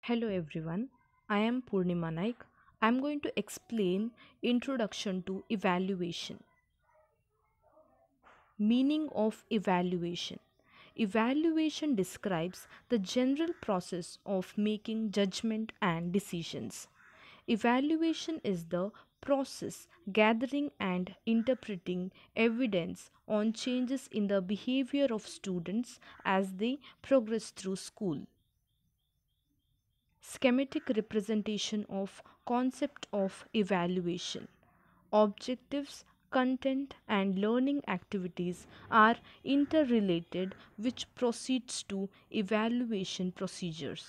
Hello everyone, I am Purnima Naik. I am going to explain Introduction to Evaluation. Meaning of evaluation. Evaluation describes the general process of making judgment and decisions. Evaluation is the process gathering and interpreting evidence on changes in the behavior of students as they progress through school. Schematic representation of concept of evaluation. Objectives, content and learning activities are interrelated, which proceeds to evaluation procedures.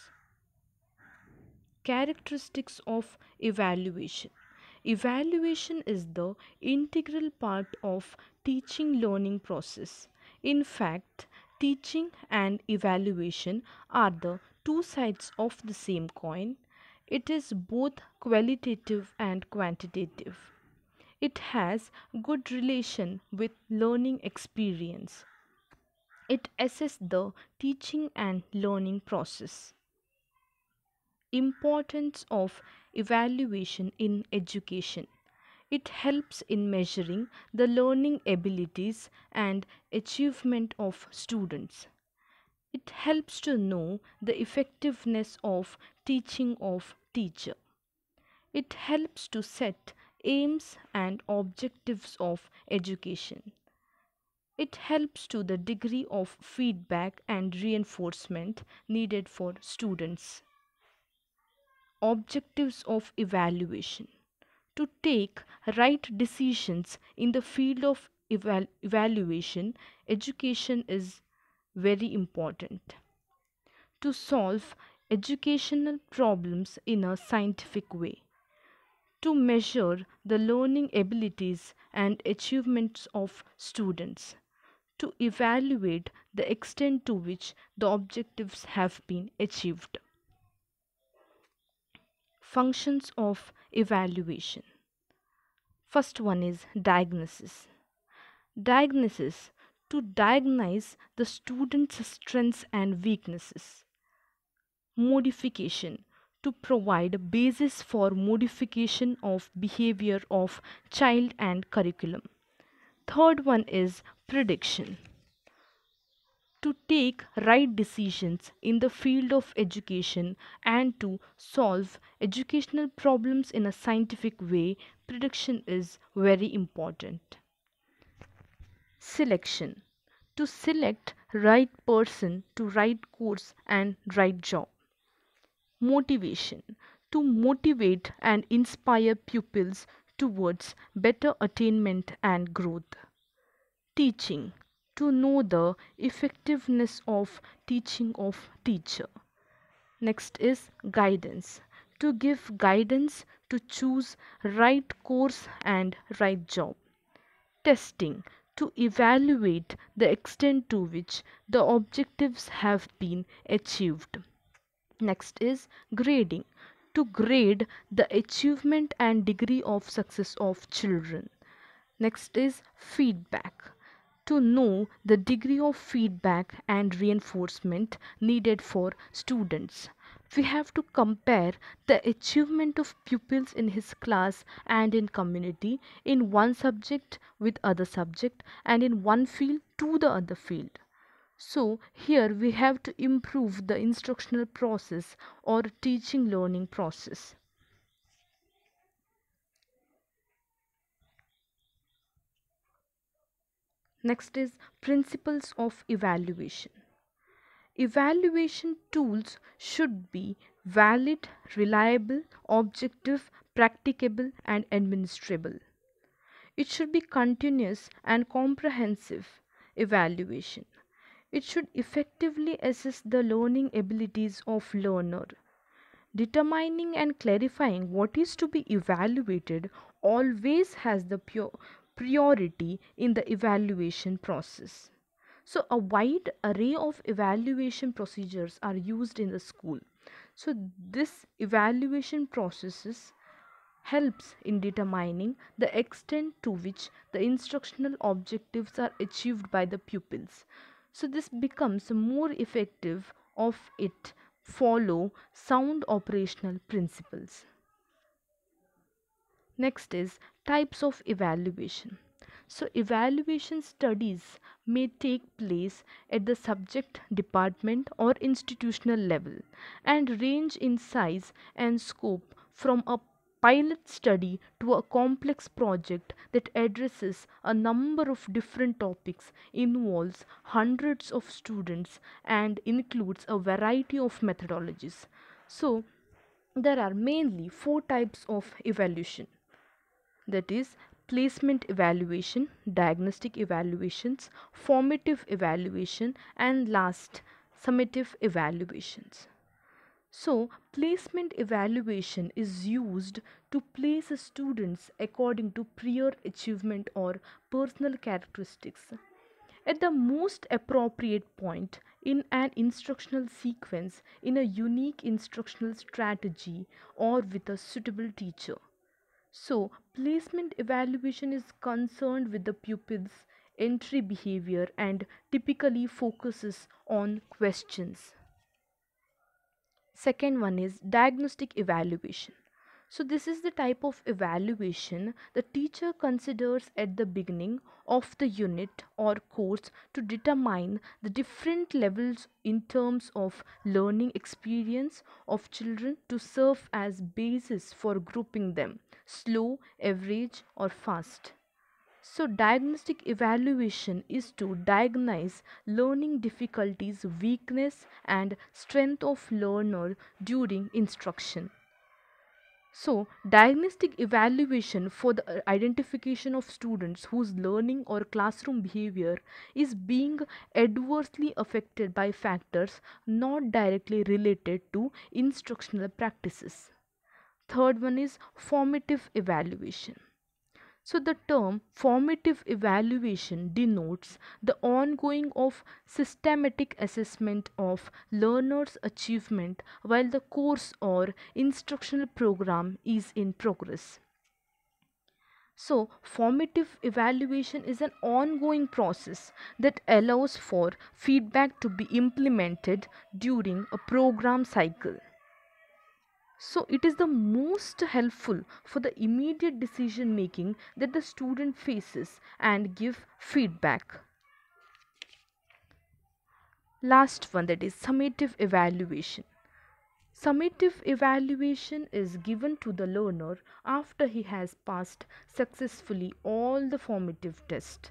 Characteristics of evaluation. Evaluation is the integral part of teaching learning process. In fact, teaching and evaluation are the two sides of the same coin. It is both qualitative and quantitative. It has good relation with learning experience. It assesses the teaching and learning process. Importance of evaluation in education. It helps in measuring the learning abilities and achievement of students. It helps to know the effectiveness of teaching of teacher. It helps to set aims and objectives of education. It helps to the degree of feedback and reinforcement needed for students. Objectives of evaluation. To take right decisions in the field of evaluation, education is very important. To solve educational problems in a scientific way. To measure the learning abilities and achievements of students. To evaluate the extent to which the objectives have been achieved. Functions of evaluation. First one is diagnosis. Diagnosis, to diagnose the student's strengths and weaknesses. Modification, to provide a basis for modification of behavior of child and curriculum. Third one is prediction, to take right decisions in the field of education and to solve educational problems in a scientific way. Prediction is very important. Selection, to select right person to right course and right job. Motivation, to motivate and inspire pupils towards better attainment and growth. Teaching, to know the effectiveness of teaching of teacher. Next is guidance, to give guidance to choose right course and right job. Testing, to evaluate the extent to which the objectives have been achieved. Next is grading, to grade the achievement and degree of success of children. Next is feedback, to know the degree of feedback and reinforcement needed for students. We have to compare the achievement of pupils in his class and in community, in one subject with other subject, and in one field to the other field. So here we have to improve the instructional process or teaching learning process. Next is principles of evaluation. Evaluation tools should be valid, reliable, objective, practicable, and administrable. It should be continuous and comprehensive evaluation. It should effectively assess the learning abilities of learner. Determining and clarifying what is to be evaluated always has the priority in the evaluation process. So, a wide array of evaluation procedures are used in the school. So, this evaluation processes helps in determining the extent to which the instructional objectives are achieved by the pupils. So, this becomes more effective of it follow sound operational principles. Next is types of evaluation. So, evaluation studies may take place at the subject, department, or institutional level and range in size and scope from a pilot study to a complex project that addresses a number of different topics, involves hundreds of students, and includes a variety of methodologies. So, there are mainly four types of evaluation, that is placement evaluation, diagnostic evaluations, formative evaluation, and last summative evaluations. So, placement evaluation is used to place students according to prior achievement or personal characteristics at the most appropriate point in an instructional sequence, in a unique instructional strategy, or with a suitable teacher. So, placement evaluation is concerned with the pupil's entry behavior and typically focuses on questions. Second one is diagnostic evaluation. So, this is the type of evaluation the teacher considers at the beginning of the unit or course to determine the different levels in terms of learning experience of children to serve as basis for grouping them slow, average, or fast. So, diagnostic evaluation is to diagnose learning difficulties, weakness, and strength of learner during instruction. So, diagnostic evaluation for the identification of students whose learning or classroom behavior is being adversely affected by factors not directly related to instructional practices. Third one is formative evaluation. So, the term formative evaluation denotes the ongoing of systematic assessment of learners' achievement while the course or instructional program is in progress. So, formative evaluation is an ongoing process that allows for feedback to be implemented during a program cycle. So it is the most helpful for the immediate decision making that the student faces and give feedback. Last one, that is summative evaluation. Summative evaluation is given to the learner after he has passed successfully all the formative tests.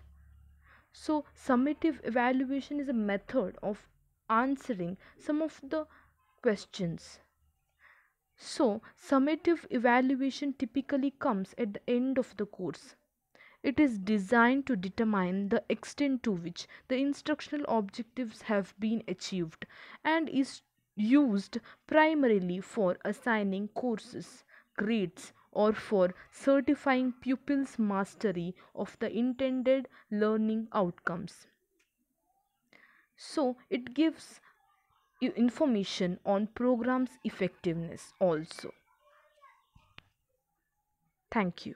So summative evaluation is a method of answering some of the questions. So, summative evaluation typically comes at the end of the course. It is designed to determine the extent to which the instructional objectives have been achieved and is used primarily for assigning courses, grades, or for certifying pupils' mastery of the intended learning outcomes. So, it gives you information on programs' effectiveness also. Thank you.